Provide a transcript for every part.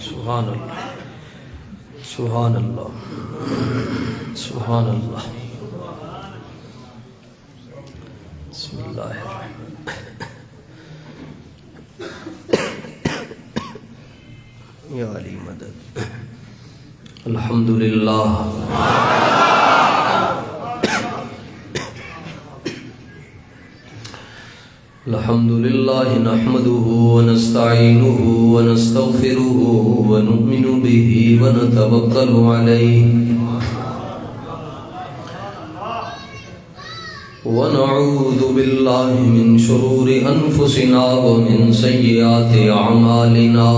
سبحان اللہ سبحان اللہ سبحان اللہ بسم اللہ الرحمن یا علی مدد الحمدللہ الحمدللہ نحمده ونستعینه ونستغفره ونؤمن به ونتوکل علیہ ونعوذ باللہ من شرور انفسنا ومن سیئات اعمالنا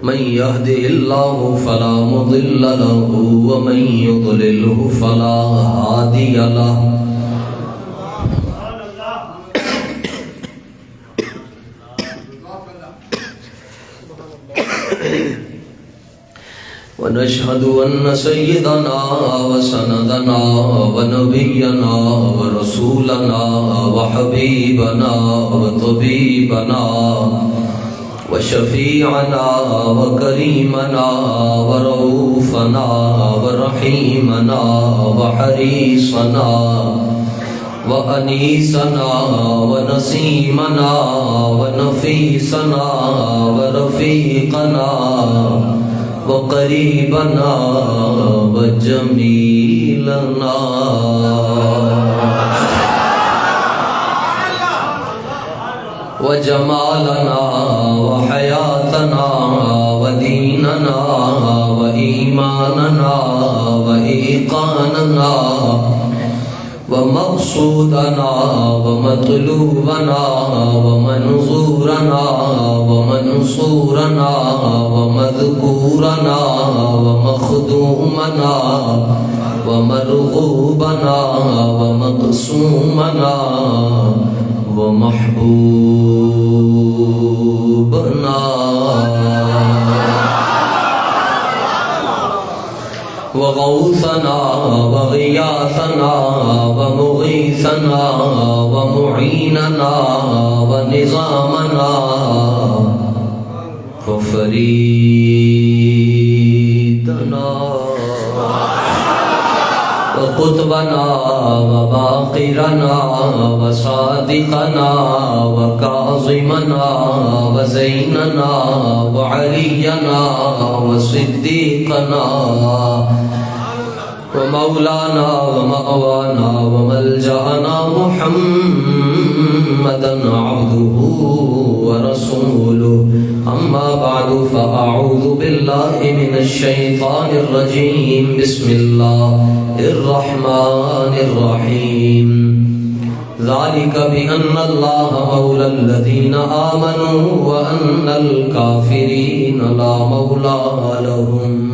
من يهده الله فلا مضل له ومن يضلله فلا هادي له ونشهد أن سيدنا وسندنا ونبينا ورسولنا وحبيبنا وطبيبنا وشفيعنا وكريمنا ورؤوفنا ورحيمنا وحريصنا وأنيسنا ونسيمنا ونفيسنا ورفيقنا وقريبنا وجميلنا وجمالنا وحياتنا وديننا وإيماننا وإيقاننا ومقصودنا ومطلوبنا ومنظورنا ومنصورنا ومذكورنا ومخدومنا ومرغوبنا ومقسومنا ومحبوبنا وغوثنا وغياثنا ومغيثنا ومعيننا ونظامنا وفريدنا وقطبنا وباقرنا وصادقنا وكاظمنا وزيننا وعلينا وصديقنا ومولانا ومأوانا وملجأنا محمدا عبده ورسوله أما بعد فأعوذ بالله من الشيطان الرجيم بسم الله الرحمن الرحيم ذلك بأن الله مولى الذين آمنوا وأن الكافرين لا مولى لهم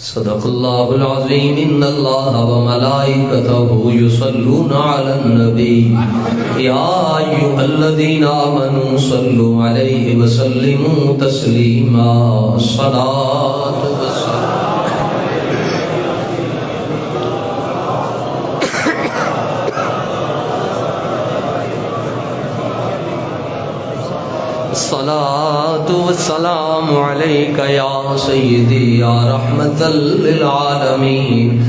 صدق الله العظيم إن الله وملائكته يصلون على النبي يا أيها الذين آمنوا صلوا عليه وسلموا تسليما الصلاة الصلاة والسلام عليك يا سيدي يا رحمة للعالمين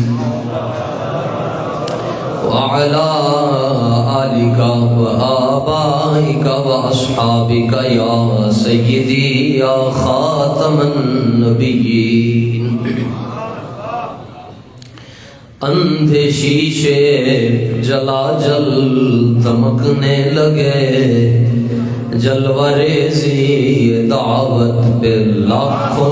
وعلى آلك وآبائك وأصحابك يا سيدي يا خاتم النبيين اندھے شیشے جلا جل دمکنے لگے جلوہ ریزی دعوت پہ لاکھوں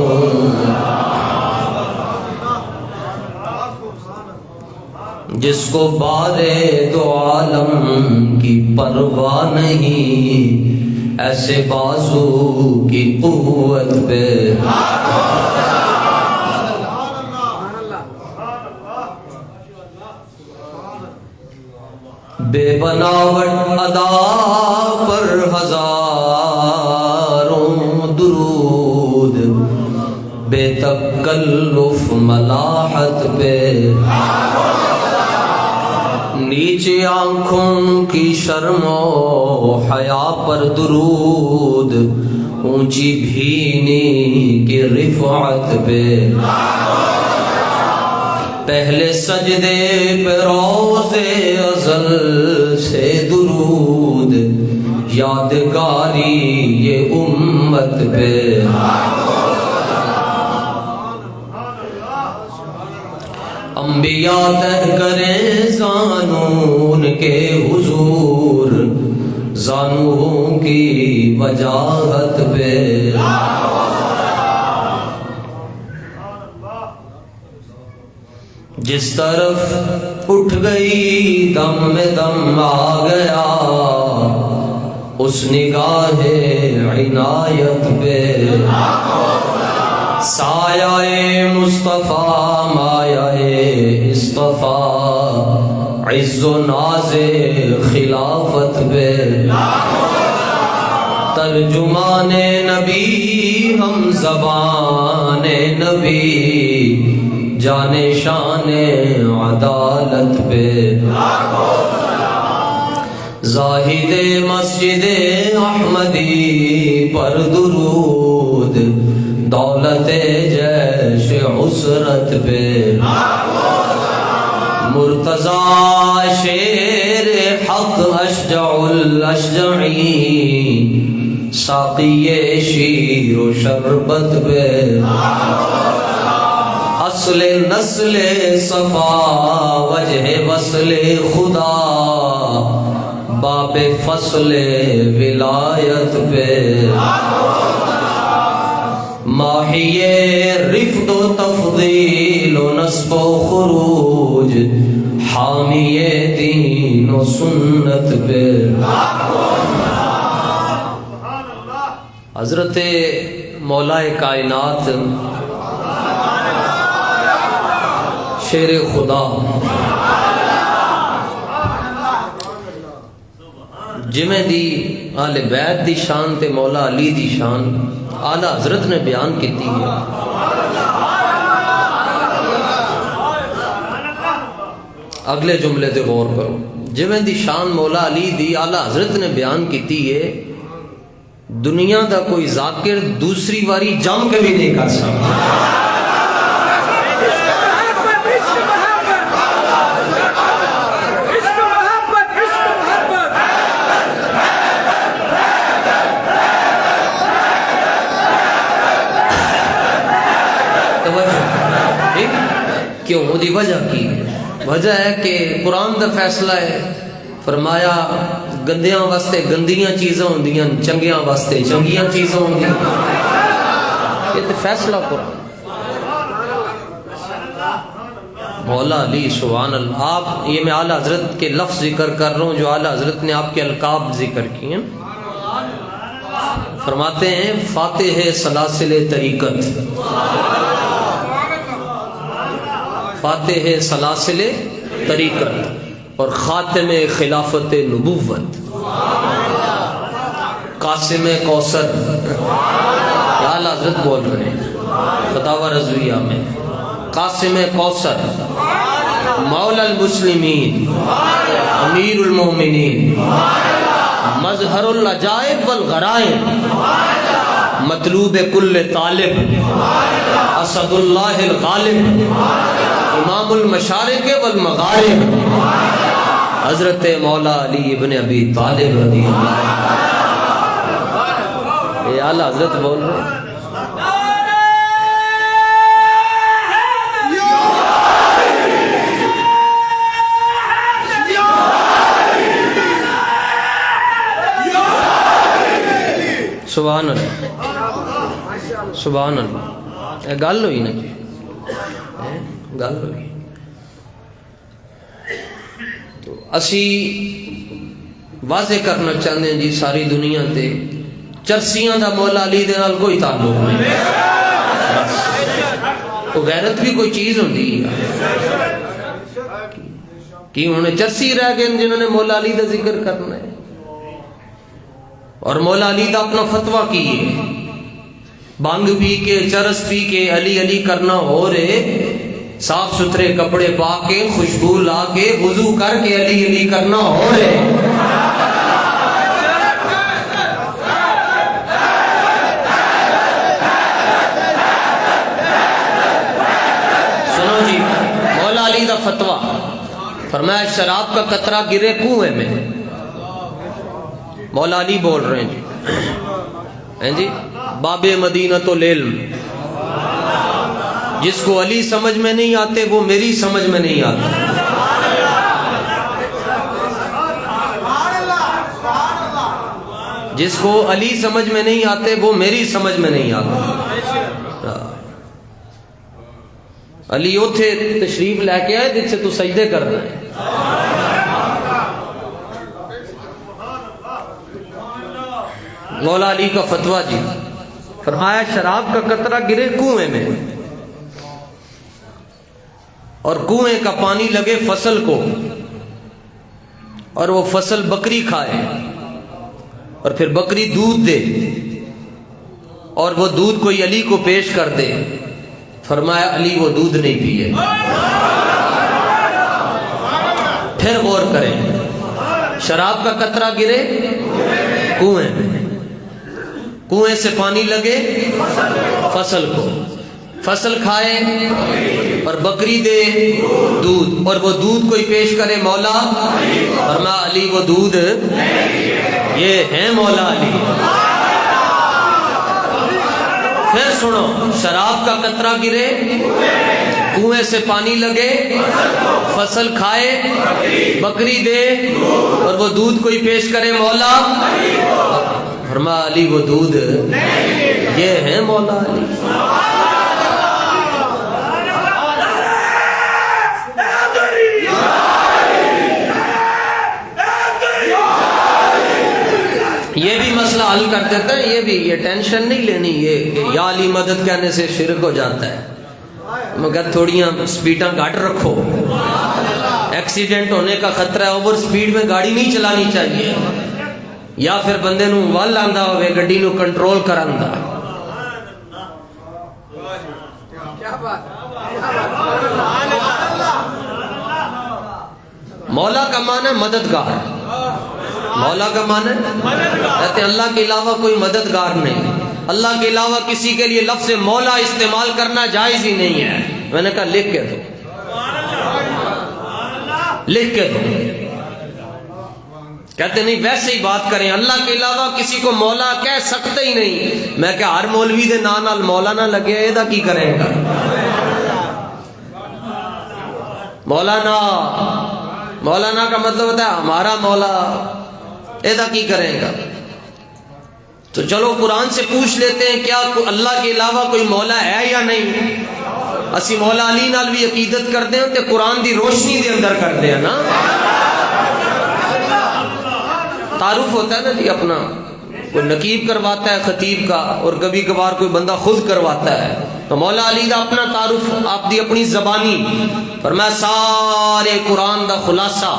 جس کو بارے دو عالم کی پرواہ نہیں ایسے بازو کی قوت پہ بے بناوٹ ادا پر ہزاروں درود بے تکلف ملاحت پہ نیچے آنکھوں کی شرم و حیا پر درود، اونچی بھینی کی رفعت پہ، پہلے سجدے پہ روز ازل سے درود، یادگاری یہ امت پہ۔ انبیاء تہ کریں زانون کے حضور، زانوں کی وجاہت پہ۔ جس طرف اٹھ گئی دم میں دم آ گیا، اس نگاہ عنایت پہ۔ سایہ مصطفیٰ مایہ اصطفیٰ، عز و ناز خلافت پہ۔ ترجمان نبی ہم زبان نبی، جانے شان عدالت پہ۔ زاہد مسجد احمدی پر درود، دولت جیش عسرت پہ۔ مرتضی شیر حق اشجع الاشجعین، ساقی شیر و شربت پہ۔ اصل نسل صفا وجہ وصل خدا، باب فصل ولایت پہ۔ ماہی رفت و تفضیل و نصب و خروج، حامی دین و سنت پہ۔ حضرت مولا کائنات شیر خدا جویں دی آل بیت دی شان تے مولا علی دی شان اعلیٰ حضرت نے بیان کیتی ہے۔ اگلے جملے تے غور کرو، جویں دی شان مولا علی دی اعلیٰ حضرت نے بیان کیتی ہے، دنیا دا کوئی ذاکر دوسری واری جم کے بھی نہیں کر سکتا۔ کیوں؟ وہ دی وجہ کی وجہ ہے کہ قرآن دا فیصلہ ہے، فرمایا گندیاں واسطے گندیاں چیزاں ہوندیاں، چنگیاں واسطے چنگیاں چیزاں ہوندیاں۔ یہ تو فیصلہ قرآن۔ مولا علی سبحان اللہ، آپ یہ میں اعلیٰ حضرت کے لفظ ذکر کر رہا ہوں جو اعلیٰ حضرت نے آپ کے القاب ذکر کیے ہیں۔ فرماتے ہیں فاتح سلاسل طریقت، فاتح سلاسل طریقت اور خاتم خلافت نبوت، قاسم کوثر، اعلیٰ حضرت بول رہے ہیں فتاوی رضویہ میں، قاسم کوثر، مولا المسلمین، امیر المومنین، مظہر العجائب والغرائب، مطلوب کل طالب، اسد اللہ الغالب، امام المشارق والمغارب، حضرت مولا علی ابن ابی طالب رضی اللہ عنہ۔ یہ اعلیٰ حضرت بول رہے ہیں۔ سبحان اللہ، سبحان اللہ۔ یہ گل ہوئی نا جی، گل ہوئی۔ تو اسی واضح کرنا چاہتے ہیں جی ساری دنیا تے چرسیاں دا مولا علی دے نال کوئی تعلق نہیں۔ تو غیرت بھی کوئی چیز ہوندی ہے کہ انہیں چرسی رہ گئے جنہوں نے مولا علی دا ذکر کرنا ہے، اور مولا علی دا اپنا فتویٰ کی ہے، بانگ پی کے چرس پی کے علی علی کرنا ہو رہے، صاف ستھرے کپڑے پا کے خوشبو لا کے وضو کر کے علی علی کرنا ہو رہے. سنو جی مولا علی دا فتویٰ فرمایا شراب کا قطرہ گرے کنویں میں. مولا علی بول رہے ہیں جی باب مدینۃ العلم. جس کو علی سمجھ میں نہیں آتے وہ میری سمجھ میں نہیں آتے. جس کو علی سمجھ میں نہیں آتے وہ میری سمجھ میں نہیں آتے. علی اوتھے تشریف لے کے آئے جس سے تو سجدے کر رہے ہیں. مولا علی کا فتویٰ جی فرمایا شراب کا قطرہ گرے کنویں میں اور کنویں کا پانی لگے فصل کو اور وہ فصل بکری کھائے اور پھر بکری دودھ دے اور وہ دودھ کوئی علی کو پیش کر دے. فرمایا علی وہ دودھ نہیں پیے. پھر غور کریں شراب کا قطرہ گرے کنویں میں, کنویں سے پانی لگے فصل کو, فصل کھائے اور بکری دے دودھ اور وہ دودھ کوئی پیش کرے مولا. فرمایا علی وہ دودھ یہ ہے مولا علی. پھر سنو شراب کا قطرہ گرے کنویں سے پانی لگے فصل کھائے بکری دے اور وہ دودھ کوئی پیش کرے مولا. فرمایا علی وہ دودھ یہ ہے مولا علی. یہ بھی مسئلہ حل کر دیتا ہے. یہ بھی یہ ٹینشن نہیں لینی یہ یا علی مدد کہنے سے شرک ہو جاتا ہے. مگر تھوڑیاں سپیڈاں گھٹ رکھو. ایکسیڈنٹ ہونے کا خطرہ ہے. اوور سپیڈ میں گاڑی نہیں چلانی چاہیے. یا پھر بندے نو ول آندا ہوئے گڈی نو کنٹرول کراندا. مولا کا معنی ہے مددگار. مولا کا معنی کہتے ہیں اللہ کے علاوہ کوئی مددگار نہیں. اللہ کے علاوہ کسی کے لیے لفظ مولا استعمال کرنا جائز ہی نہیں ہے. میں نے کہا لکھ کے دو, لکھ کے دو. کہتے نہیں ویسے ہی بات کریں, اللہ کے علاوہ کسی کو مولا کہہ سکتے ہی نہیں. میں کہ ہر مولوی دے نام نال مولا نہ لگے ایدا کی کرے گا. مولانا, مولانا کا مطلب ہوتا ہے ہمارا مولا, ایدا کی کرے گا. تو چلو قرآن سے پوچھ لیتے ہیں کیا اللہ کے علاوہ کوئی مولا ہے یا نہیں. اسی مولا علی نال بھی عقیدت کرتے ہیں تے قرآن دی روشنی دے اندر کرتے ہیں نا. تعارف ہوتا ہے نا جی اپنا, کوئی نقیب کرواتا ہے خطیب کا اور کبھی کبھار کوئی بندہ خود کرواتا ہے. تو مولا علی دا اپنا تعارف آپ دی اپنی زبانی. فرمایا سارے قرآن دا خلاصہ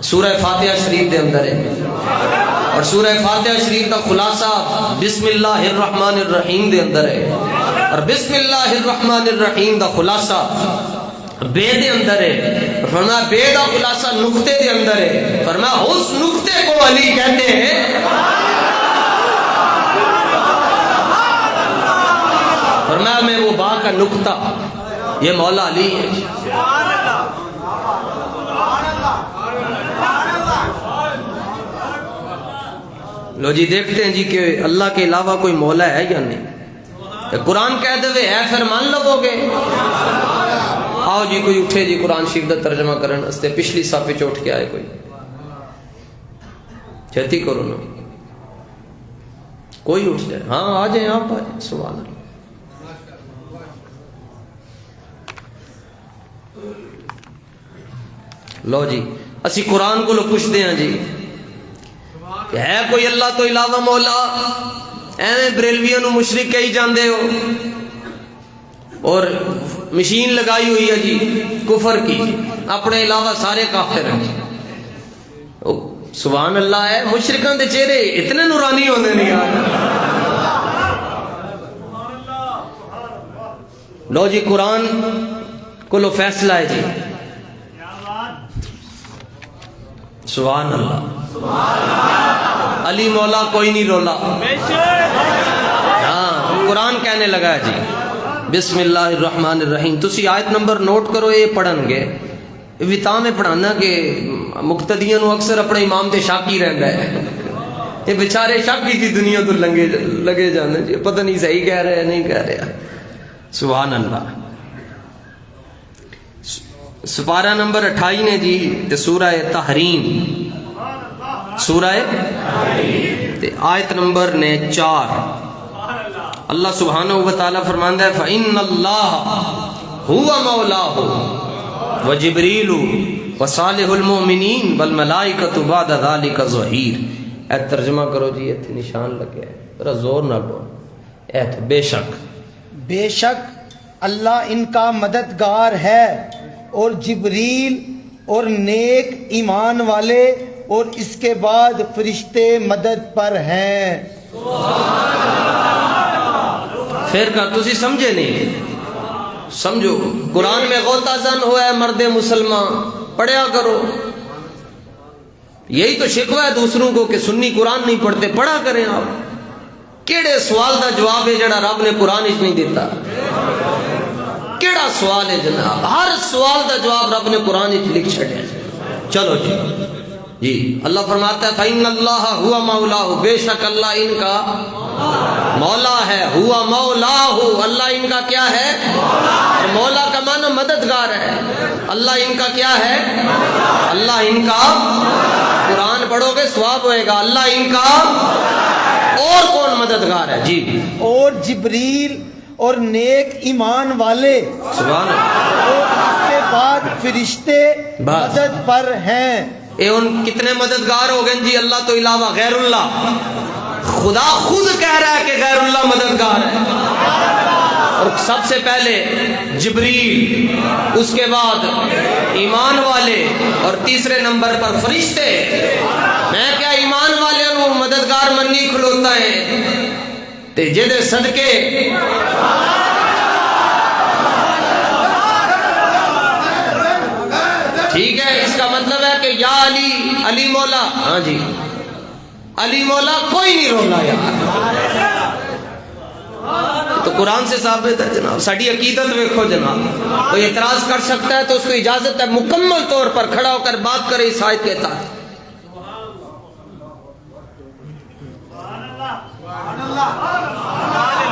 سورہ فاتحہ شریف دے اندر ہے اور سورہ فاتحہ شریف دا خلاصہ بسم اللہ الرحمن الرحیم دے اندر ہے اور بسم اللہ الرحمن الرحیم دا خلاصہ بے دے اندر ہے. فرمایا بے دا خلاصہ نقطے دے اندر ہے. فرمایا اس نقطے کو علی کہتے ہیں. فرمایا میں وہ با کا نقطہ یہ مولا علی ہے. لو جی دیکھتے ہیں جی کہ اللہ کے علاوہ کوئی مولا ہے یا نہیں. قرآن کہہ دے ہے پھر مان لو گے. آؤ جی کوئی اٹھے جی قرآن شریف دا ترجمہ کرن واسطے. پچھلی صفحے چ اٹھ کے آئے کوئی, چھتی کرو نا, کوئی اٹھ جائے. ہاں آ جائیں آپ آ جائیں. سبحان اللہ. لو جی اسی قرآن کو پوچھتے ہیں جی کہ ہے کوئی اللہ تو علاوہ مولا. ایویں بریلویاں نو مشرک کہی جاندے ہو اور مشین لگائی ہوئی ہے جی کفر کی, اپنے علاوہ سارے کافر ہیں. سبحان اللہ ہے. مشرکان دے چہرے اتنے نورانی ہوندے نہیں یار. لو جی قرآن کلو فیصلہ ہے جی. سبحان اللہ. علی مولا کوئی نہیں رولا. ہاں قرآن کہنے لگا ہے جی بسم اللہ الرحمن الرحیم. تسی آیت نمبر نوٹ کرو, یہ پڑھن گے وتا میں پڑھانا کہ مقتدیاں نو اکثر اپنے امام تے شاکی رہندا ہے. یہ بیچارے شاکی کی دنیا تو لگے جانے جی, پتہ نہیں صحیح کہہ رہے ہیں نہیں کہہ رہے. سبحان اللہ. سپارہ نمبر 28 نے جی تے سورہ تحریم, سورہ تے آیت نمبر نے 4. اللہ سبحانہ و تعالی فرماندا ہے فَإِنَّ اللَّهَ هُوَ مَوْلَاهُ وَجِبْرِيلُ وَصَالِحُ الْمُؤْمِنِينَ وَالْمَلَائِكَةُ بَعْدَ ذَلِكَ ظَهِيرٌ. اے ترجمہ کرو جی, ایتھے نشان لگے ہے, ذرا زور نہ بول. بے شک اللہ ان کا مددگار ہے, اور جبریل اور نیک ایمان والے اور اس کے بعد فرشتے مدد پر ہیں. پھر کا تسی سمجھے نہیں, سمجھو قرآن میں غوطہ زن ہوا ہے مرد مسلمان, پڑھیا کرو. یہی تو شکوہ ہے دوسروں کو کہ سنی قرآن نہیں پڑھتے, پڑھا کریں آپ. کیڑے سوال دا جواب ہے جڑا رب نے قرآن اس نہیں دیتا؟ کیڑا سوال ہے جناب؟ ہر سوال دا جواب رب نے قرآن اس لکھ چھڑے. چلو جی اللہ فرماتا ہے فَإِنَّ اللَّهَ هُوَ مَوْلَاهُ, بے شک اللہ ان کا مولا ہے. ہوا مولاہ, اللہ ان کا کیا ہے؟ مولا کا معنی مددگار ہے. اللہ ان کا کیا ہے؟ اللہ ان کا, قرآن پڑھو گے ثواب ہوئے گا. اللہ ان کا اور کون مددگار ہے جی؟ اور جبریل اور نیک ایمان والے, سبحان اللہ, اور اس کے بعد فرشتے مدد پر ہیں. اے ان کتنے مددگار ہو گئے جی اللہ تو علاوہ؟ غیر اللہ. خدا خود کہہ رہا ہے کہ غیر اللہ مددگار ہے. اور سب سے پہلے جبریل, اس کے بعد ایمان والے, اور تیسرے نمبر پر فرشتے. میں کیا ایمان والے نو مددگار منی کھلوتا ہے تے جدے صدقے ٹھیک ہے. اس کا مطلب ہے کہ یا علی, علی مولا, ہاں جی علی مولا کوئی نہیں رولا یار. تو قرآن سے ثابت ہے جناب. ساڑی عقیدت دیکھو جناب, کوئی اعتراض کر سکتا ہے تو اس کو اجازت ہے مکمل طور پر کھڑا ہو کر بات کرے اس آیت کے تحت.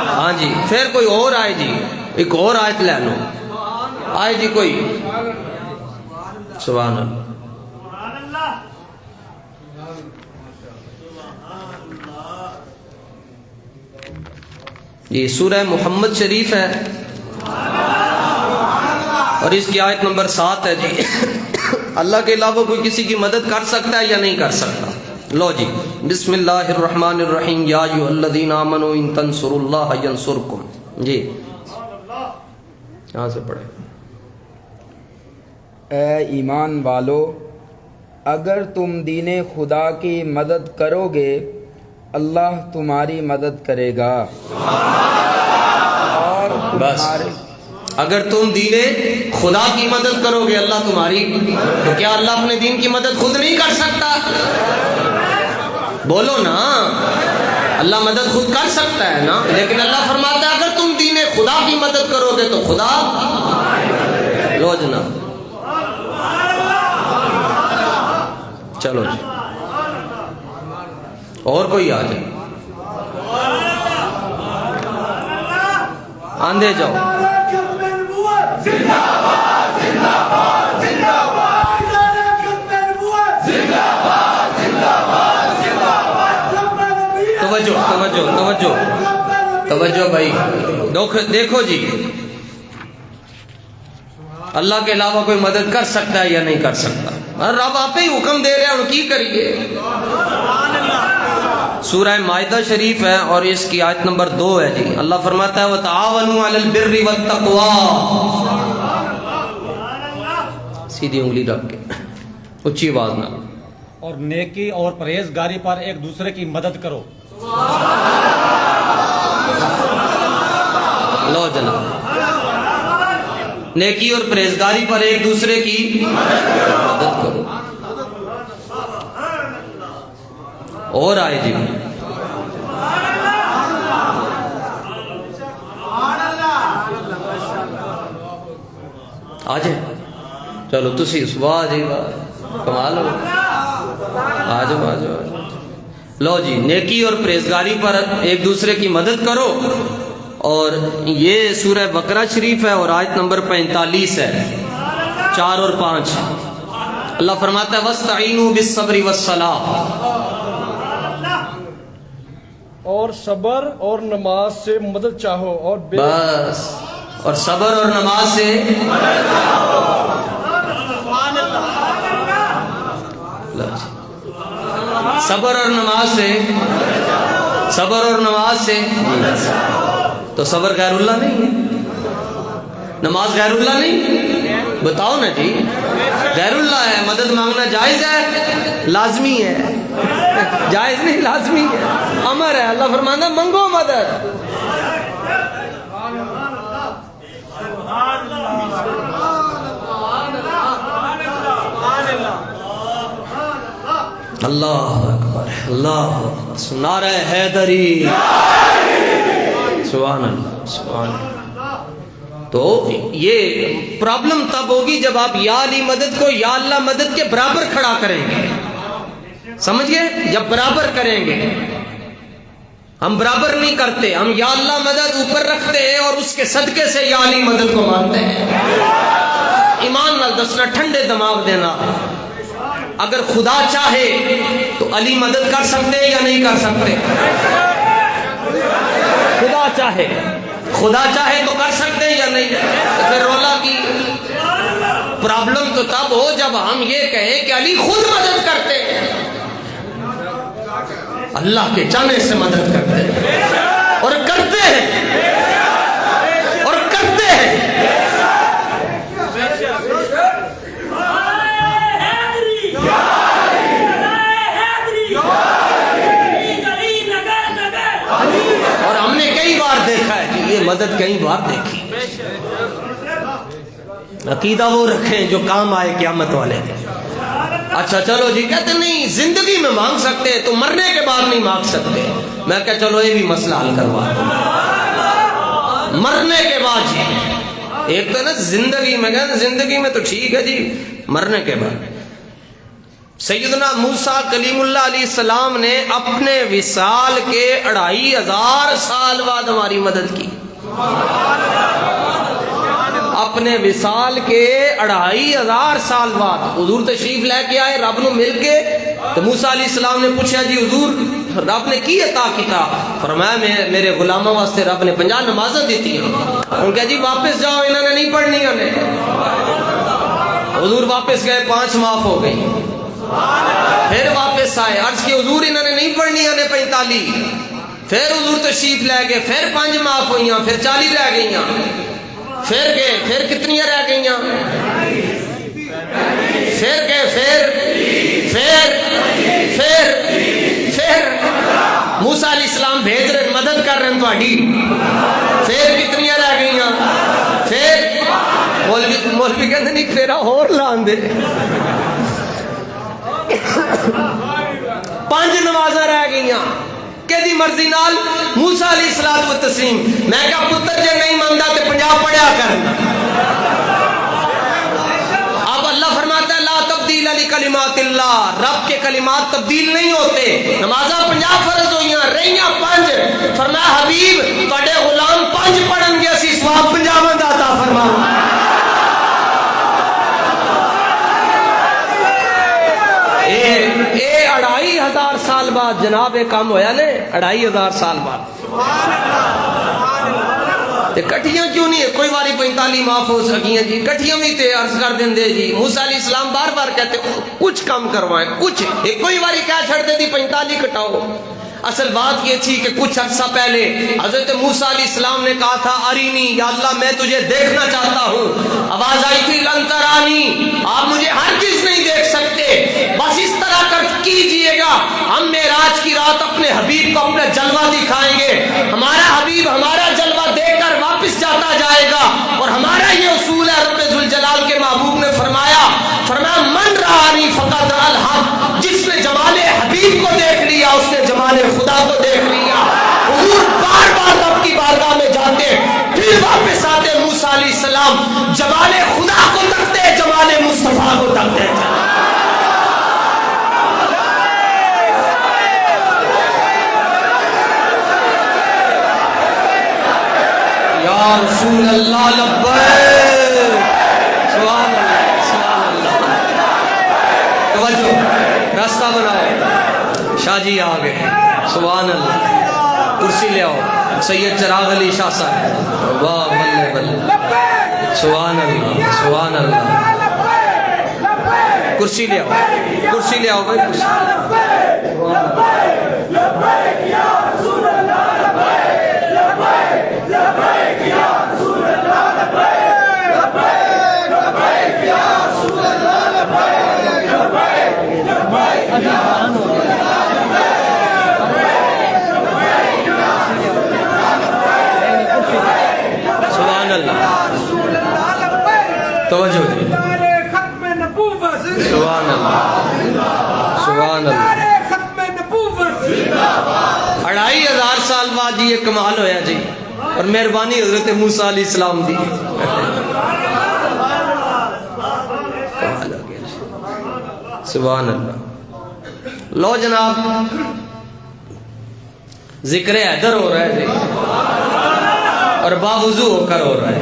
ہاں جی پھر کوئی اور آئے جی, ایک اور آیت لے لو. آئے جی کوئی, سبحان اللہ. یہ سورہ محمد شریف ہے اور اس کی آیت نمبر 7 ہے جی. اللہ کے علاوہ کوئی کسی کی مدد کر سکتا ہے یا نہیں کر سکتا؟ لو جی بسم اللہ الرحمن الرحیم یا ایھا الذین آمنوا ان تنصروا اللہ ینصرکم. جی یہاں سے پڑھیں. اے ایمان والو, اگر تم دین خدا کی مدد کرو گے اللہ تمہاری مدد کرے گا. اور بس اگر تم دین خدا کی مدد کرو گے اللہ تمہاری, تو کیا اللہ اپنے دین کی مدد خود نہیں کر سکتا؟ بولو نا, اللہ مدد خود کر سکتا ہے نا, لیکن اللہ فرماتا ہے اگر تم دین خدا کی مدد کرو گے تو خدا. لو جناب چلو جی اور کوئی آ جائے, آندے جاؤ. توجہ بھائی, دیکھو جی اللہ کے علاوہ کوئی مدد کر سکتا ہے یا نہیں کر سکتا؟ رب آپ ہی حکم دے رہے ہیں, ان کی کریے. سورہ مائدہ شریف ہے اور اس کی آیت نمبر 2 ہے جی. اللہ فرماتا ہے وَتَعَاوَنُوا عَلَى الْبِرِّ وَالتَّقْوَى. سیدھی انگلی رکھ کے اچھی آواز نہ, اور نیکی اور پرہیزگاری پر ایک دوسرے کی مدد کرو. لو جناب نیکی اور پرہیزگاری پر ایک دوسرے کی مدد کرو. اور آئے جی. آجے چلو تسی اس واہ جی واہ کمال ہو. آجو آجو آجو. لو جی، نیکی اور پرہیزگاری پر ایک دوسرے کی مدد کرو. اور یہ سورہ بقرہ شریف ہے اور آیت نمبر 45 ہے، 4 اور 5. اللہ فرماتا ہے وَاسْتَعِينُوا بِالصَّبْرِ وَالصَّلَاةِ، اور صبر اور نماز سے مدد چاہو، اور بس، اور صبر اور نماز سے صبر اور نماز سے، صبر اور نماز سے. تو صبر غیر اللہ نہیں ہے، نماز غیر اللہ نہیں، بتاؤ نا جی. غیر اللہ ہے، مدد مانگنا جائز ہے لازمی ہے، جائز نہیں لازمی ہے، امر ہے. اللہ فرمانا منگو مدد. اللہ اکبر، اللہ اکبر. نعرہ حیدری، سبحان اللہ سبحان اللہ. تو یہ پرابلم تب ہوگی جب آپ یا علی مدد کو یا اللہ مدد کے برابر کھڑا کریں گے. سمجھ گئے؟ جب برابر کریں گے. ہم برابر نہیں کرتے، ہم یا اللہ مدد اوپر رکھتے ہیں اور اس کے صدقے سے یا علی مدد کو مانتے ہیں. ایمان نال دسنا، ٹھنڈے دماغ دینا. اگر خدا چاہے تو علی مدد کر سکتے یا نہیں کر سکتے؟ خدا چاہے، خدا چاہے تو کر سکتے یا نہیں؟ پھر رولا کی پرابلم تو تب ہو جب ہم یہ کہیں کہ علی خود مدد کرتے ہیں، اللہ کے چاہنے سے مدد کرتے ہیں اور کرتے ہیں اور کرتے ہیں. اور ہم نے کئی بار دیکھا ہے کہ یہ مدد کئی بار دیکھی. عقیدہ وہ رکھیں جو کام آئے قیامت والے دن. اچھا چلو جی، کہتے نہیں زندگی میں مانگ سکتے تو مرنے کے بعد نہیں مانگ سکتے. میں کہا چلو یہ بھی مسئلہ حل کروا دوں. مرنے کے بعد جی، ایک تو نا زندگی میں، کہتے زندگی میں تو ٹھیک ہے جی، مرنے کے بعد. سیدنا موسیٰ کلیم اللہ علیہ السلام نے اپنے وصال کے 2500 سال بعد ہماری مدد کی. اپنے وصال کے 2500 سال بعد حضور تشریف لے کے آئے رب نو مل کے. تو موسیٰ علیہ السلام نے پوچھا جی حضور رب نے کی عطا کیتا؟ فرمایا میرے غلاموں واسطے رب نے 50 نمازیں دیتی ہیں. ان کہا جی واپس جاؤ، انہوں نے نہیں پڑھنی ہمیں. حضور واپس گئے، 5 معاف ہو گئی. پھر واپس آئے، عرض کی حضور انہوں نے نہیں پڑھنی ہمیں 45. پھر حضور تشریف لے گئے، پھر 5 معاف ہوئیاں، پھر 40 رہ گئیاں. پھر گئے، پھر کتنی رہ گئیاں؟ پھر گئے، پھر موسیٰ علیہ السلام بھیج رہے، مدد کر رہے ہیں تھوڑی. پھر کتنی رہ گئیاں؟ پھر مولوی کہتے نہیں پھر اور لان دے. 5 نمازاں رہ گئیاں. کہ دی مرضی نال موسیٰ علیہ الصلوۃ والتسلیم. میں کہا پتر جے نہیں مانگدا تے 50 پڑھیا کر. اب اللہ فرماتا ہے لا تبدیل لکلمات اللہ، رب کے کلمات تبدیل نہیں ہوتے. نمازاں 50 فرض ہوئیاں، رہیاں 5. فرمایا حبیب تواڈے غلام 5 پڑھن گے، اسی ثواب 50 دا عطا فرماؤں. اے 2500 سال بعد جناب ایک کام ہویا نے، 2500 سال بعد. کٹھیاں کیوں نہیں ہے؟ کوئی باری 45 معاف ہو سکیاں جی، کٹھیاں بھی تے عرض کر دیں دے جی. موسیٰ علیہ السلام بار بار کہتے کچھ کم کروائیں، کچھ ایک کوئی باری کہہ چھڑ دے دی 45 کٹاؤ. اصل بات یہ تھی کہ کچھ عرصہ پہلے حضرت موسیٰ علیہ السلام نے کہا تھا ارینی، یا اللہ میں تجھے دیکھنا چاہتا ہوں. آواز آئی تھی لن ترانی، آپ مجھے ہر چیز نہیں دیکھ سکتے، بس اس طرح کر کیجئے گا ہم معراج کی رات اپنے حبیب کو اپنا جلوہ دکھائیں گے. ہمارا حبیب ہمارا جلوہ دیکھ کر واپس واپس جاتا جائے گا. اور ہمارا یہ اصول ہے, رب ذوالجلال کے محبوب نے فرمایا من رآنی فقد رأى الحق, جس نے جمال حبیب کو دیکھ لیا اس نے جمال خدا کو دیکھ لیا. حضور بار بار رب کی بارگاہ میں جاتے, پھر واپس آتے, موسیٰ علیہ السلام جمال خدا کو تکتے, جمال مصطفیٰ کو تکتے. یا رسول اللہ لبیک, سبحان اللہ سبحان اللہ. توجہ, راستہ بناؤ, شاہ جی آ گئے, سبحان اللہ. کرسی لے آؤ, سید چراغ علی شاہ صاحب, واہ بلے بلے, سبحان اللہ سبحان اللہ. کرسی لے آؤ, کرسی لے آؤ بھائی, کرسی. سبحان اللہ, توجہ دی, سبحان اللہ سبحان اللہ. 2500 سال بعد یہ کمال ہویا جی, اور مہربانی حضرت موسیٰ علیہ السلام دی. سبحان اللہ. لو جناب, ذکر حیدر ہو رہا ہے جی, اور باوضو ہو کر ہو رہا ہے.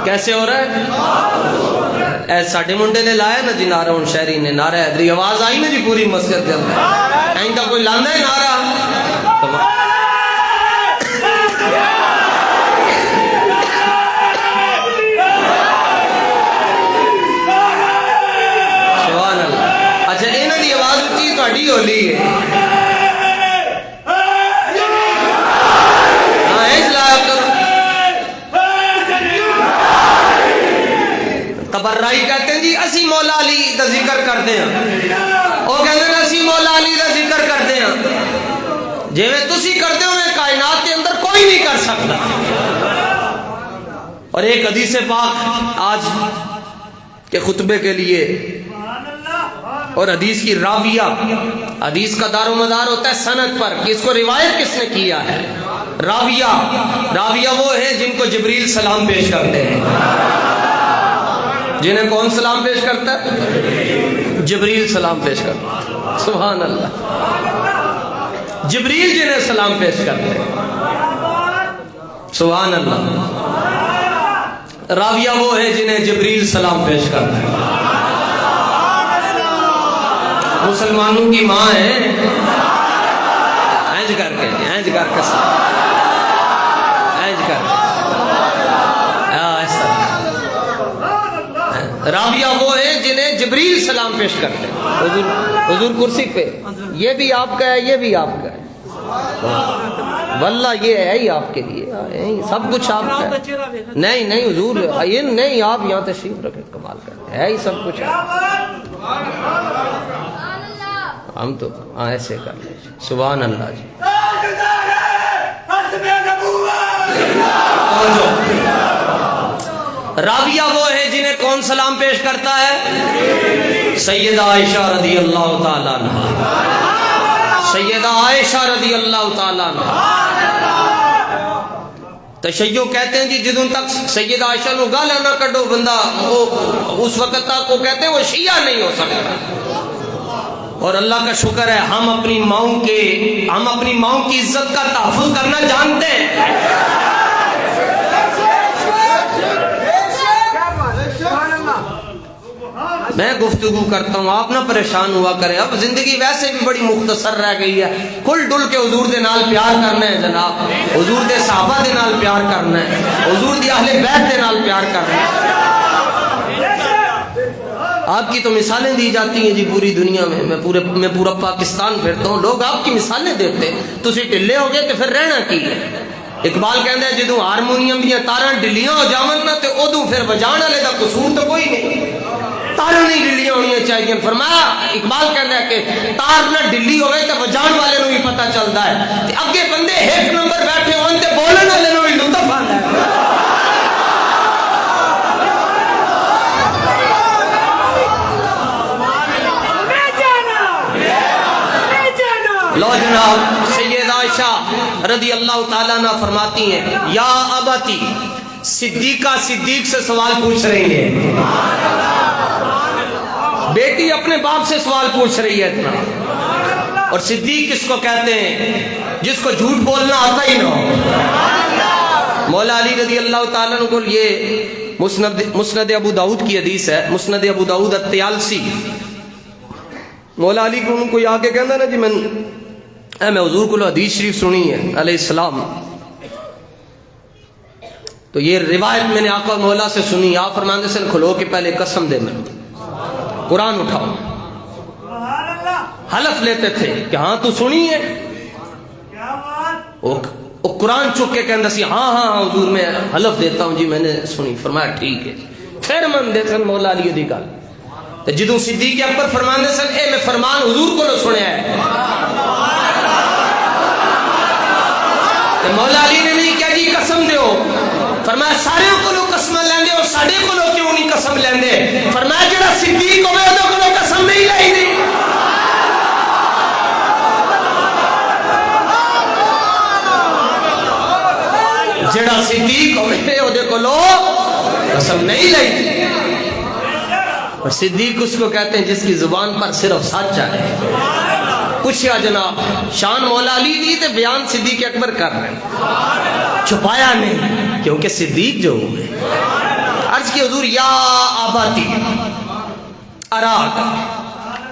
کیسے ہو رہا ہے؟ اے ساڑھے منڈے نے لایا نا جی نعرہ, ان شہری نے نعرہ حیدری, آواز آئی نا جی پوری مسجد کے اندر. اینڈا کوئی لانا ہے نعرہ؟ سبحان اللہ. اچھا انہوں نے آواز اٹھی تھوڑی ہولی ہے, تبرائی کہتے ہیں جی اسی مولا علی دا ذکر کرتے ہیں, وہ کہتے ہیں اسی مولا علی دا ذکر کرتے ہیں. جی میں تسی کرتے ہو میں کائنات کے اندر کوئی نہیں کر سکتا. اور ایک حدیث پاک آج کے خطبے کے لیے, اور حدیث کی راویہ, حدیث کا دار و مدار ہوتا ہے سند پر کہ اس کو روایت کس نے کیا ہے. راویہ وہ ہیں جن کو جبریل سلام پیش کرتے ہیں. جنہیں کون سلام پیش کرتا ہے؟ جبریل سلام پیش کرتا ہے. سبحان اللہ. جبریل جنہیں سلام پیش کرتے ہیں. سبحان اللہ. راویہ وہ ہے جنہیں جبریل سلام پیش کرتا ہے. مسلمانوں کی ماں ہے, اینج کر کے اینج کر کے اینج کر کے راویہ وہ ہے جنہیں جبریل سلام پیش کرتے ہیں. حضور کرسی پہ, یہ بھی آپ کا ہے, یہ بھی آپ کا ہے, واللہ یہ ہے ہی آپ کے لیے, سب کچھ آپ کا ہے. نہیں نہیں حضور, یہ نہیں, آپ یہاں تشریف رکھیں, کمال کرتے ہے ہی سب کچھ ہے. ہم تو ایسے کر لیں. سبحان اللہ جی. راویہ وہ ہے جنہیں کون سلام پیش کرتا ہے؟ سیدہ عائشہ رضی اللہ تعالیٰ عنہ. سیدہ عائشہ رضی اللہ تعالیٰ عنہ. تشیع کہتے ہیں جی جدوں تک سیدہ عائشہ نو گالا نہ کڈو بندہ, وہ اس وقت تک وہ کہتے ہیں وہ شیعہ نہیں ہو سکتا. اور اللہ کا شکر ہے ہم اپنی ماؤں کی عزت کا تحفظ کرنا جانتے ہیں. میں گفتگو کرتا ہوں, آپ نہ پریشان ہوا کریں. اب زندگی ویسے بھی بڑی مختصر رہ گئی ہے. کھل ڈل کے حضور دے نال پیار کرنا ہے جناب, حضور دے صحابہ دے نال پیار کرنا ہے, حضور دی اہل بیت دے نال پیار کرنا ہے. آپ کی تو مثالیں دی جاتی ہیں جی پوری دنیا میں. میں پورا پاکستان پھرتا ہوں, لوگ آپ کی مثالیں دیتے ہیں. تسی ٹلے ہو گئے تو پھر رہنا کی ہے. اقبال کہندا ہے جدوں ہارمونیم دیاں تاراں ڈلیاں ہو جاون نا تے اودوں پھر وجاؤن والے دا قصور تو کوئی نہیں, تاراں نہیں ڈلیاں ہونیاں چاہیے. فرمایا اقبال کہندا ہے کہ تار نہ ڈلی ہوئے تے وجاؤن والے نوں بھی پتہ چلدا ہے, تے اگے بندے ایک نمبر بیٹھے ہون تے بولن والے نوں بھی لطف آندا لو جناب سید عائشہ رضی اللہ تعالیٰ عنہ فرماتی ہیں یا اباتی، صدیقہ صدیق سے سوال پوچھ رہی ہے، بیٹی اپنے باپ سے سوال پوچھ رہی ہے اتنا. اور صدیق کس کو کہتے ہیں؟ جس کو جھوٹ بولنا آتا ہی نہ ہو. مولا علی رضی اللہ تعالیٰ عنہ کو یہ مسند ابو داؤد کی حدیث ہے، مسند ابو داؤد الطیالسی. مولا علی کو ان کو آ کے کہنا نا جی میں حضور کو حدیث شریف سنی ہے علیہ السلام، تو یہ روایت میں نے آقا مولا سے سنی. آپ فرماندے سے کھلو کے پہلے قسم دے، میں قرآن اٹھاؤ. حلف لیتے تھے کہ ہاں تو سنی ہے. وہ قرآن چک کے کہندا سی ہاں ہاں حضور میں حلف دیتا ہوں جی میں نے سنی. فرمایا ٹھیک ہے. پھر من دے سن مولا علی دی گل تے جدوں صدیق اکبر فرماندے سن اے میں فرمان حضور کو سنیا ہے، تے مولا علی نے نہیں کہا جی قسم دیو. فرمایا سارے کو قسم لیندے اور ساڈے کو کیوں نہیں قسم لیندے؟ فرمایا جڑا صدیق ہوے او کو قسم نہیں لئی. جڑا صدیق ہوئے او دے کولو قسم نہیں لئی. اور صدیق اس کو کہتے ہیں جس کی زبان پر صرف سچ ہے. پوچھا جناب شان مولا علی دی تے بیان صدیق اکبر کر رہے ہیں، چھپایا نہیں کیونکہ صدیق جو ہوئے. عرض کی حضور یا آباتی اراک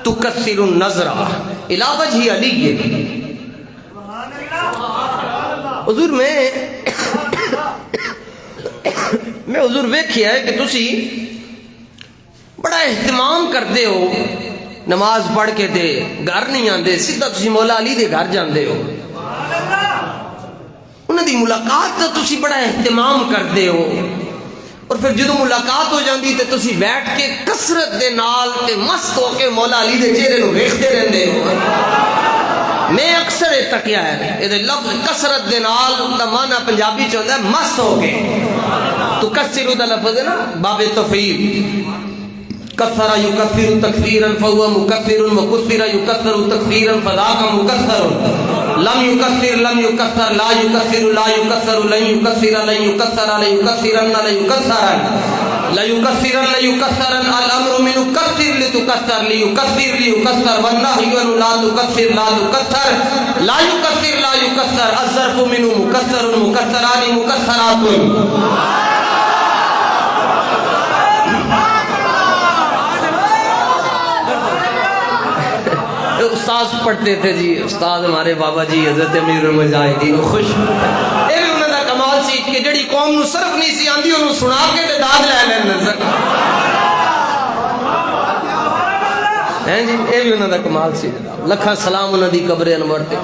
تکثر النظر الی وجہ علی. حضور میں حضور ویکھیا ہے کہ تسی بڑا اہتمام کرتے ہو، نماز پڑھ کے دے گھر نہیں آندے، سیدھا تسی مولا علی دے گھر جاندے ہو، انہاں دی ملاقات دا تسی بڑا اہتمام کرتے ہو. اور پھر جدوں ملاقات ہو جاندی تے تسی بیٹھ کے کثرت دے نال تے مست ہو کے مولا علی دے چہرے نو ویکھدے رہندے ہو. میں اکثر یہ تکیا ہے یہ لفظ کثرت دے نال دا معنی پنجابی چ ہوندا ہے مست ہو کے. تو کثر دا لفظ ہے نا باب تفعیل، کثر یکثر تکثیرا فهو مکثر وکثر یکثر تکثیرا فذاک مکثر. لم یکثر لم یکثر لا یکثر لا یکثر لن یکثر لن یکثر لا یکثرن لا یکثرن لا یکثرن لا یکثرن الامر من کثر لتکثر لیکثر لیکثر والنهی عن لا تکثر لا تکثر لا یکثر لا یکثر الظرف منه مکثر مکثران مکثرات. استاذ پڑھتے تھے جی، استاد ہمارے بابا جی حضرت امیر المجاہدین خوش اے بھی انہوں نے کمال سی کہ جڑی قوم نو صرف نہیں سی آندی انہوں سنا کے تے داد لے لین سر ہیں جی. اے بھی انہوں نے کمال سی. لکھاں سلام انہوں دی قبر انور تے.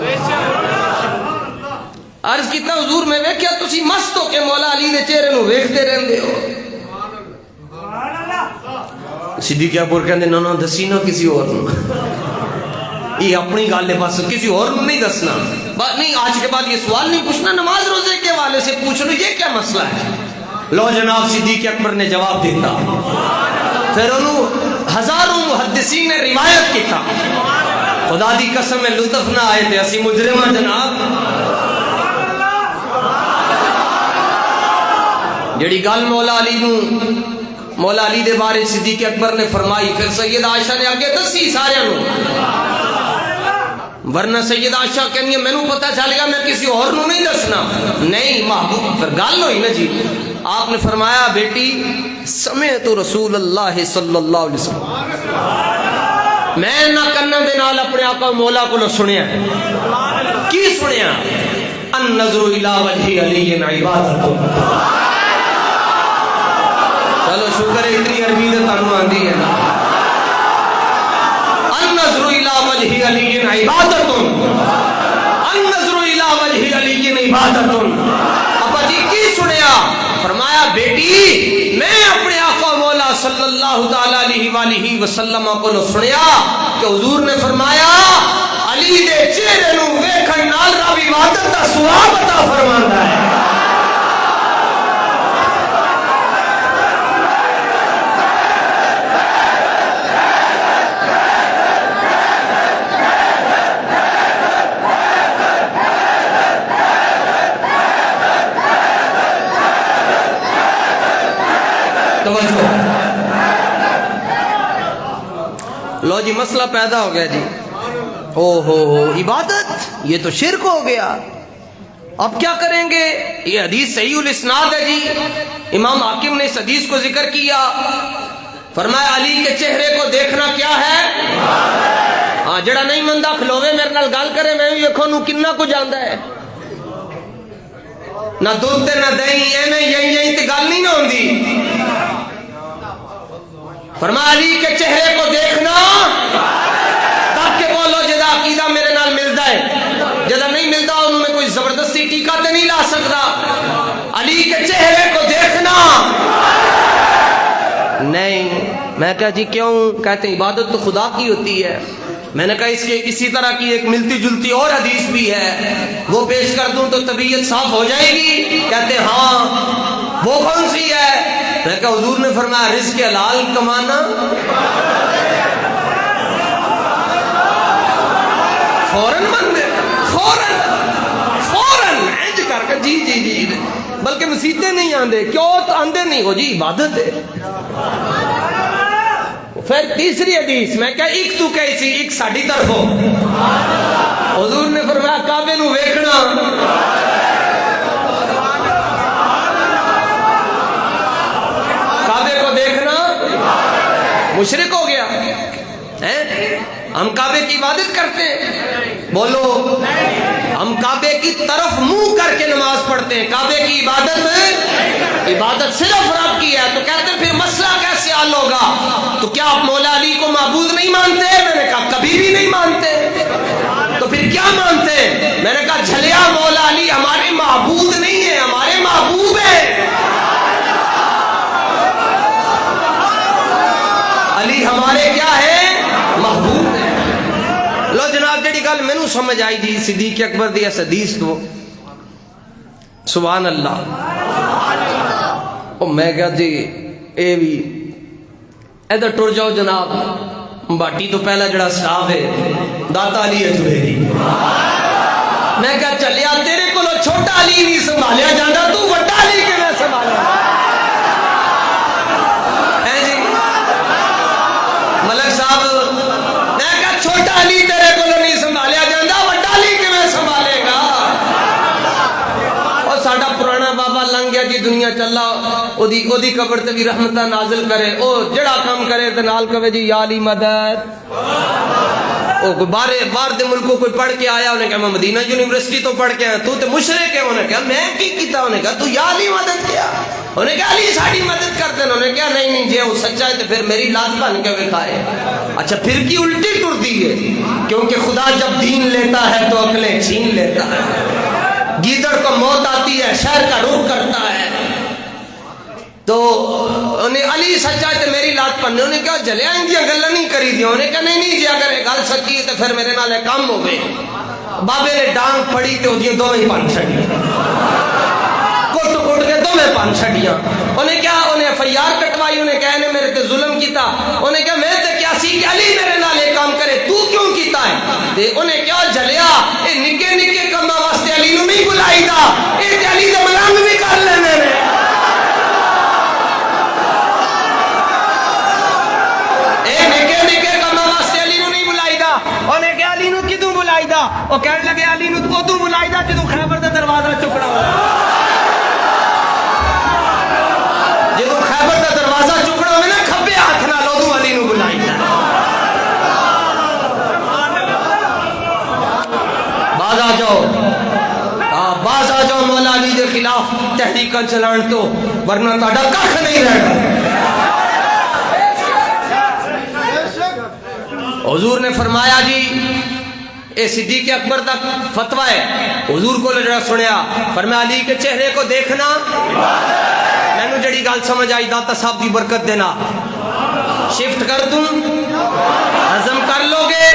عرض کیتا حضور میں ویکھیا تسی مست ہو کے مولا علی دے چہرے نو ویکھدے رہندے ہو. صدیق اکبر کہندے نہ دسی نہ کسی اور نو، یہ اپنی گل ہے بس کسی اور نہیں دسنا. نہیں آج کے بعد یہ سوال نہیں پوچھنا، نماز روزے کے حوالے سے پوچھ لو یہ کیا مسئلہ ہے. لو جناب صدیق اکبر نے جواب دیتا، پھر انہوں ہزاروں محدثین نے روایت کیتا. خدا دی قسم میں لطف نہ آئے تھے اسی مجرمہ جناب. جڑی گل مولا علی نو مولا علی دے بارے صدیق اکبر نے فرمائی پھر سید عائشہ نے آگے دسی سارے نو، ورنہ سید عائشہ کہنی ہے مینوں پتہ چل گیا میں کسی اور نو نہیں دسنا. نہیں محبوب پھر گل ہوئی نا جی. آپ نے فرمایا بیٹی سمعت رسول اللہ صلی اللہ علیہ وسلم، میں نہ کناں دے نال اپنے آقا مولا کو سنیا. کی سنیا؟ النظر الی وجہ علی عبادت. چلو شکر ہے اتنی عربی تو تانوں آندی ہے نا. النظر الی وجہ علی عبادت، النظر الی وجہ علی عبادت. ابا جی کی سنیا؟ فرمایا بیٹی میں اپنے آقا مولا صلی اللہ تعالی علیہ وآلہ وسلم کو سنیا کہ حضور نے فرمایا علی دے چہرے نو ویکھن نال رب عبادت دا ثواب عطا فرماندا ہے. جی مسئلہ پیدا ہو گیا جی، او ہو عبادت یہ تو شرک ہو گیا، اب کیا کریں گے؟ یہ حدیث صحیح الاسناد ہے جی، امام حاکم نے اس حدیث کو ذکر کیا، فرمایا علی کے چہرے کو دیکھنا کیا ہے؟ ہاں جڑا نہیں مندہ کھلوے میرے نال گل کرے میں بھی ویکھو نو کنا کو جاندا ہے، نہ دودھ تے نہ دہی، ایویں یہی تے گل نہیں نہ ہوندی۔ فرمایا علی کے چہرے کو دیکھنا تب کہ بولو جدا عقیدہ میرے نال ملدا ہے، جدا نہیں ملدا انہوں میں کوئی زبردستی ٹیکا تے نہیں لا سکتا۔ علی کے چہرے کو دیکھنا نہیں، میں کہا جی کیوں؟ کہتے ہیں عبادت تو خدا کی ہوتی ہے۔ میں نے کہا اسی طرح کی ایک ملتی جلتی اور حدیث بھی ہے، وہ پیش کر دوں تو طبیعت صاف ہو جائے گی؟ کہتے ہیں ہاں، وہ کون سی ہے؟ میں کہا حضور نے فرمایا رزق حلال کمانا فوراً بندے فوراً اینج کر کے جی بلکہ مسیطیں نہیں آندے، کیوں تو آندے نہیں ہو جی عبادت ہے۔ پھر تیسری حدیث میں کہا ایک تو کیسی ایک ساڑی طرف ہو، حضور نے فرمایا کعبے نو ویکھنا کعبے کو دیکھنا مشرک ہو گیا۔ ہم کعبے کی عبادت کرتے ہیں، بولو ہم کعبے کی طرف منہ کر کے نماز پڑھتے ہیں، کعبے کی عبادت صرف رب کی ہے۔ تو کہتے ہیں پھر مسئلہ کیسے حل ہوگا؟ تو کیا آپ مولا علی کو معبود نہیں مانتے؟ میں نے کہا کبھی بھی نہیں مانتے۔ تو پھر کیا مانتے؟ میں نے کہا جھلیا مولا علی ہمارے معبود نہیں ہے، ہمارے محبوب ہیں۔ علی ہمارے کیا ہے؟ محبوب ہے۔ لو جناب جڑی گل مینوں سمجھ آئی جی صدیق اکبر دی اس حدیث تو، سبحان اللہ، او میں کہا جی اے بھی ادھر ٹر جاؤ جناب، باٹی تو پہلا جڑا سٹاف ہے داتا علی اجمیری، میں کہا چلیا تیرے کو چھوٹا علی نہیں سنبھالیا جانا، تو بڑا علی کے میں سنبھالیا ہے جی ملک صاحب، میں کہا چھوٹا علی تیرے کو نہیں سنبھالیا جانا، بڑا علی کے میں سنبھالے گا۔ اور ساڈا پرانا بابا لنگ گیا جی دنیا چلا، او دی قبر تے بھی رحمتہ نازل کرے، او جڑا کام کرے تے نال کہے جی یا علی مدد۔ او باہر دے ملکوں کوئی پڑھ کے آیا، انہیں کہا میں مدینہ یونیورسٹی تو پڑھ کے آیا، تو تے مشرک ہے، انہیں کہا میں کی کیتا، انہیں کہا تو یا علی مدد کیا، انہیں کہا علی ساڑی مدد کرتے ہیں، انہیں کہا نہیں جی وہ سچا ہے تو پھر میری لات بن کے بکھائے۔ اچھا پھر کی الٹی ٹرتی ہے، کیونکہ خدا جب دین لیتا ہے تو عقلیں چھین لیتا ہے، گیدڑ کو موت آتی ہے شہر کا رخ کرتا ہے، تو انہیں علی سچا ہے تو میری لات پڑھنے، انہیں کہا جلیا ان دیا گلہ نہیں کری دیا، انہیں کہا نہیں جی اگر گل سچی ہے تو پھر میرے نال کام ہو گئے۔ بابے نے ڈانگ پڑی تو دیا دو ہی پان چھڑی، کٹ کے دو میں پان چھڑیاں، انہیں کیا انہیں FIR کٹوائی، انہیں کہا انہیں میرے تے ظلم کیتا، انہیں کہا میں تے کیا سی کہ علی میرے نال ایک کام کرے، تو کیوں کیتا ہے؟ تے انہیں کیا جلیا اے نکے نکے کما واسطے علی نو نہیں بلائی دا، اے تے علی دے ملنگ بھی کر لے میرے، اے نکے نکے کما واسطے علی نو نہیں بلائی دا۔ انہیں کہا علی نو کدوں بلائی دا؟ وہ کہنے لگے علی نو تو ادوں بلائی دا جدوں خیبر دا دروازہ چکنا ہوا، جدوں خیبر دا دروازہ چکنا ہوئے نا کھبے ہاتھ نہ لو علی نو بلائی دا۔ باز آ جاؤ، باز آ جاؤ مولا علی دے خلاف تحریکاں چلان تو، ورنہ تہاڈا کھ نہیں رہنا۔ حضور نے فرمایا جی اے صدیق اکبر دا فتویٰ ہے، حضور کو جڑا سنیا، فرمایا علی کے چہرے کو دیکھنا، میں نے جڑی گال سمجھ آئی داتا صاحب دی برکت دینا، شفٹ کر دوں، ہضم کر لو گے،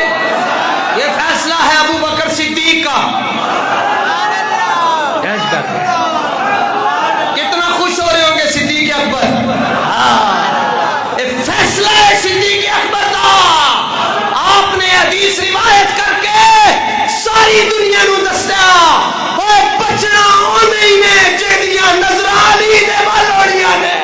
یہ فیصلہ ہے ابو بکر صدیق کا، کتنا خوش ہو رہے ہوں گے صدیق اکبر، یہ فیصلہ ہے صدیق اکبر کا، آپ نے حدیث روایت کر کے ساری دنیا نو دسیا، وہ بچنا انہیں نے جہدیاں نظر علی دے والوڑیاں نے۔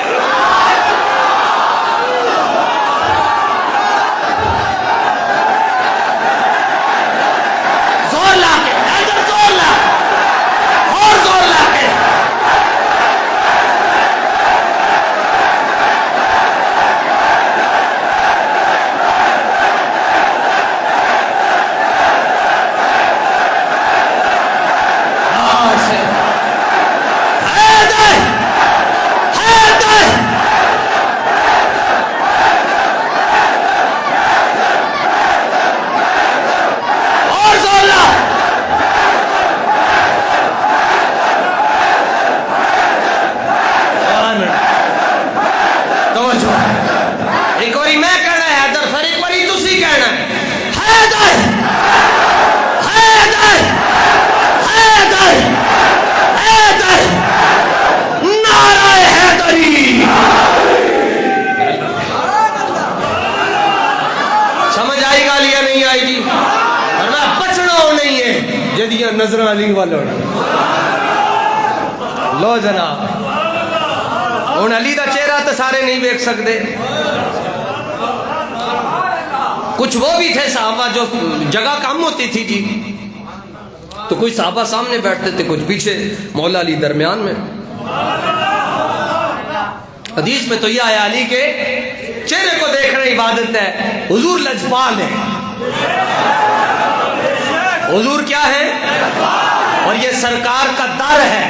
دیاں نظر علی والوں لو جناب ہن علی دا چہرہ تو سارے نہیں دیکھ سکتے کچھ وہ بھی تھے صحابہ جو جگہ کم ہوتی تھی جی تو کوئی صحابہ سامنے بیٹھتے تھے کچھ پیچھے مولا علی درمیان میں حدیث میں تو یہ آیا علی کے چہرے کو دیکھنا عبادت ہے حضور لجپال ہے حضور کیا ہے اور یہ سرکار کا در ہے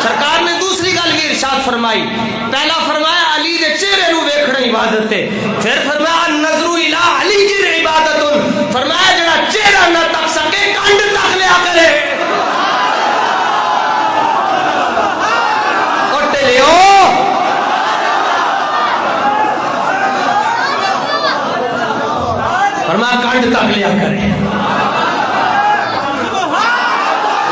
سرکار نے دوسری گل بھی ارشاد فرمائی پہلا فرمایا علی دے چہرے نو ویکھنا عبادت ہے پھر فرمایا نظر الی علی کی عبادت فرمایا جڑا چہرہ نہ تک سکے کنڈ تک لیا کرے اٹھ لیو فرمایا کنڈ تک لیا کرے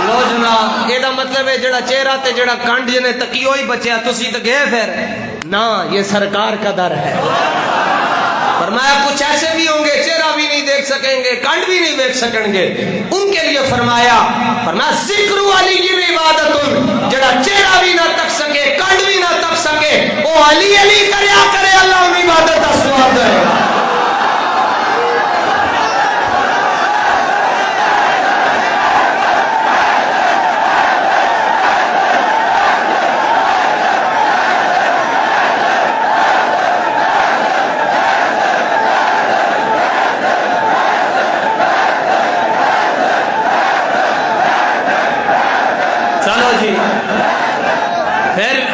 لو جناب یہ مطلب ہے جڑا چہرہ تے جڑا کنڈ جنے تکیو ہی بچیا تسی تو گئے پھر نہ یہ سرکار کا در ہے فرمایا کچھ ایسے بھی ہوں گے چہرہ بھی نہیں دیکھ سکیں گے کنڈ بھی نہیں دیکھ سکیں گے ان کے لیے فرمایا ذکر علی کی عبادت جڑا چہرہ بھی نہ تک سکے کنڈ بھی نہ تک سکے وہ علی علی کریا کرے اللہ ان عبادت کا ثواب دے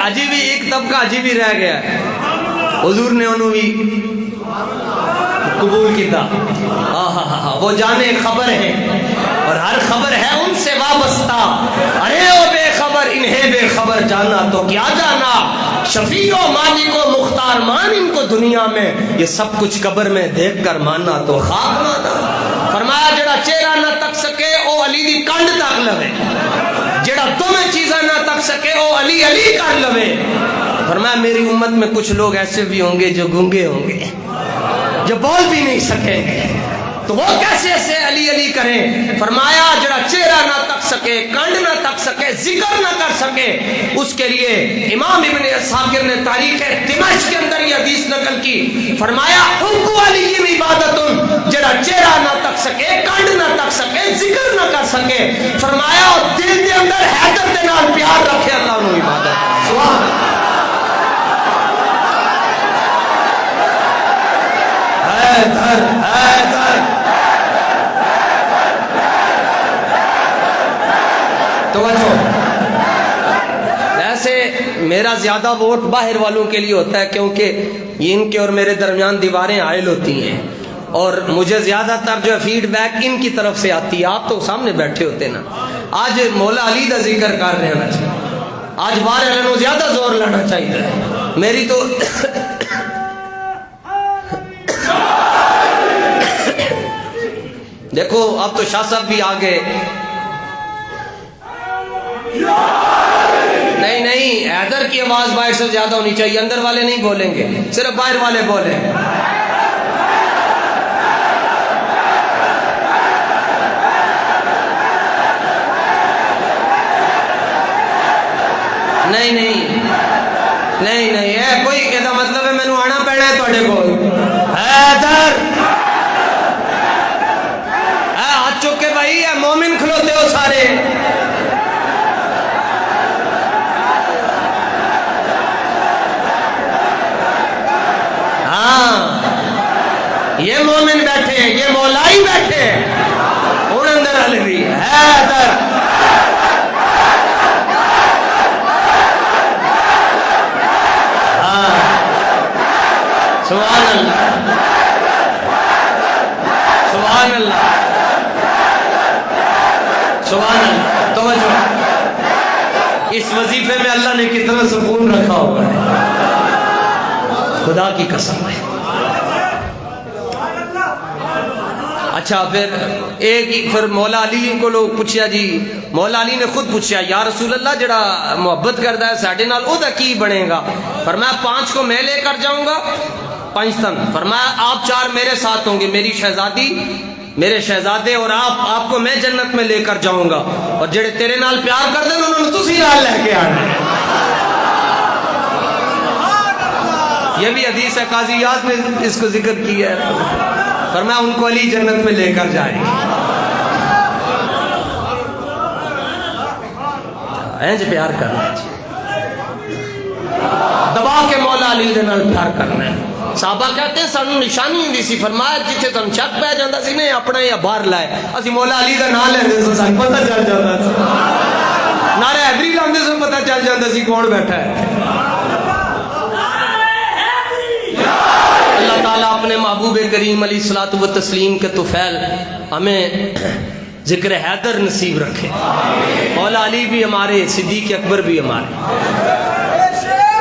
عجیب ہی ایک طبقہ عجیب ہی رہ گیا حضور نے انہوں بھی قبول کیتا وہ جانے خبر ہے اور ہر خبر ہے ان سے وابستہ ارے او بے خبر انہیں بے خبر جانا تو کیا جانا شفیع و مالک و مختار مان ان کو دنیا میں یہ سب کچھ قبر میں دیکھ کر ماننا تو خاک مانا فرمایا جڑا چہرہ نہ تک سکے او علی دی کنڈ تک لوے جڑا تمہیں چیزیں نہ تک سکے او علی علی کر لوے فرمایا میری امت میں کچھ لوگ ایسے بھی ہوں گے جو گنگے ہوں گے جو بول بھی نہیں سکیں گے تو وہ کیسے ایسے علی علی کریں فرمایا جڑا چہرہ نہ تک سکے کنڈ نہ تک سکے ذکر نہ کر سکے اس کے لیے امام ابن اسحاق نے تاریخ دمشق کے اندر یہ حدیث نقل کی فرمایا حب علی کی عبادت جڑا چہرہ نہ تک سکے کنڈ نہ تک سکے ذکر نہ کر سکے فرمایا اور دل کے اندر حیدر دے نال پیار رکھے اللہ انہوں عبادت سبحان حیدر حیدر توجہ ایسے میرا زیادہ ووٹ باہر والوں کے لیے ہوتا ہے کیونکہ یہ ان کے اور میرے درمیان دیواریں حائل ہوتی ہیں اور مجھے زیادہ تر جو فیڈ بیک ان کی طرف سے آتی ہے آپ تو سامنے بیٹھے ہوتے نا آج مولا علی دا ذکر کر رہے ہیں آج باہر والوں کو زیادہ زور لانا چاہیے میری تو دیکھو اب تو شاہ صاحب بھی آگے نہیں حیدر کی آواز باہر سے زیادہ ہونی چاہیے اندر والے نہیں بولیں گے صرف باہر والے بولیں نہیں ہے کوئی کہتا مطلب ہے میں نے آنا پینا ہے توڑے کو حیدر ہاتھ چکے بھائی ہے مومن کھلوتے ہو سارے یہ مومن بیٹھے یہ مولائی بیٹھے ان اندر علوی حیدر سبحان اللہ سبحان اللہ سبحان اللہ توجہ اس وظیفے میں اللہ نے کتنا سکون رکھا ہوگا خدا کی قسم ہے اچھا پھر مولا علی کو لوگ پوچھیا جی مولا علی نے خود پوچھیا یا رسول اللہ جڑا محبت کرتا ہے ساڑھے نال او دا کی بنے گا فرمایا 5 کو میں لے کر جاؤں گا 5 تن فرمایا آپ 4 میرے ساتھ ہوں گے میری شہزادی میرے شہزادے اور آپ کو میں جنت میں لے کر جاؤں گا، اور جڑے تیرے نال پیار کر دیں انہوں نے تسی نال لے کے آنا ہے۔ یہ بھی حدیث ہے، قاضی یاز نے اس کو ذکر کیا ہے، فرمایا ان کو علی جنت میں لے کر جائیں گے۔ اینج پیار کرنا ہے، دبا کے مولا علی دے نال پیار کرنا ہے۔ صحابہ کہتے ہیں سانو نشانی نہیں سی، فرمایا جتھے تن شک پہ جاندا سی نے اپنا یا باہر لائے، اسی مولا علی دا نام لیندے سن، سانو پتہ چل جاندا سی، نعرہ حیدری لاندے سن، پتہ چل جاندا سی کون بیٹھا ہے۔ اللہ تعالیٰ اپنے محبوب کریم علیہ الصلوۃ والتسلیم کے طفیل ہمیں ذکر حیدر نصیب رکھے، مولا علی بھی ہمارے، صدیق اکبر بھی ہمارے،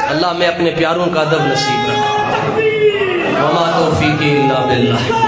اللہ ہمیں اپنے پیاروں کا ادب نصیب رکھے۔ وما توفیقی الا باللہ۔